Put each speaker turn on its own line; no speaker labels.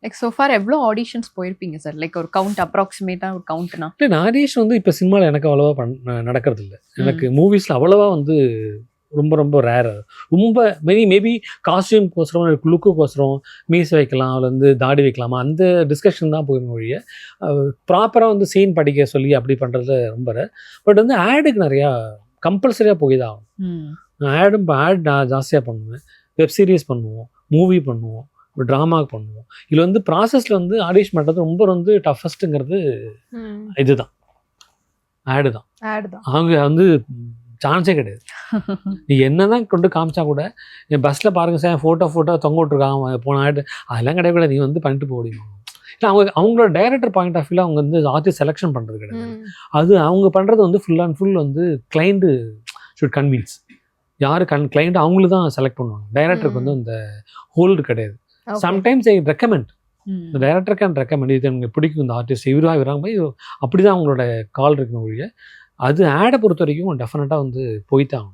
Like so for எவ்வளோ auditions போயிருப்பீங்க sir? Like ஒரு கவுண்ட் அப்ராக்சிமேட்டா ஒரு கவுண்ட்னா?
இல்லை ஆடிஷன் வந்து இப்போ சினிமாவில் எனக்கு அவ்வளோவா நடக்கிறது இல்லை. எனக்கு மூவிஸில் அவ்வளோவா வந்து ரொம்ப ரொம்ப ரேர். ரொம்ப மேபி காஸ்டியூம்கோசரம் லுக்குக்கோசரம் மீசை வைக்கலாம், அதில் வந்து தாடி வைக்கலாமா அந்த டிஸ்கஷன் தான் போயிருந்த ஒழிய ப்ராப்பராக வந்து சீன் படிக்க சொல்லி அப்படி பண்ணுறது ரொம்ப ரேர். பட் வந்து ஆடுக்கு நிறையா கம்பல்சரியாக போய் தான் ஆகும். ஆட் நான் ஜாஸ்தியாக பண்ணுவேன், வெப் சீரிஸ் பண்ணுவோம், மூவி பண்ணுவோம், ட்ராமாவுக்கு பண்ணுவோம். இதில் வந்து ப்ராசஸில் வந்து ஆடிஷன் பண்ணுறது ரொம்ப வந்து டஃபஸ்ட்டுங்கிறது இதுதான், ஆடு தான். அவங்க வந்து சான்ஸே கிடையாது. நீ என்ன தான் கொண்டு காமிச்சா கூட என் பஸ்ஸில் பாருங்க சார் ஃபோட்டோ தொங்க விட்ருக்காங்க போன ஆடு, அதெல்லாம் கிடையாது. நீ வந்து பண்ணிட்டு போக முடியும். இல்லை அவங்களோட டைரக்டர் பாயிண்ட் ஆஃப் வியூவில் அவங்க வந்து ஆர்டிஸ்ட் செலெக்ஷன் பண்ணுறது கிடையாது. அது அவங்க பண்ணுறது வந்து ஃபுல் அண்ட் ஃபுல் வந்து கிளைண்ட்டு ஷுட் கன்வின்ஸ். யார் கிளைண்ட் அவங்களுக்கு தான் செலக்ட் பண்ணுவாங்க. டைரக்டருக்கு வந்து அந்த ஹோல்டு கிடையாது. சம்டைம்ஸ் ஐ ரெக்கமெண்ட், இந்த டைரக்டர் கேன் ரெக்கமெண்ட், இது எனக்கு பிடிக்கும் இந்த ஆர்டிஸ்ட் இவராக போய் அப்படி தான் அவங்களோட கால் இருக்குன்னு ஒழிய அது ஆடை பொறுத்த வரைக்கும் டெஃபினட்டாக வந்து போய்த்தான்.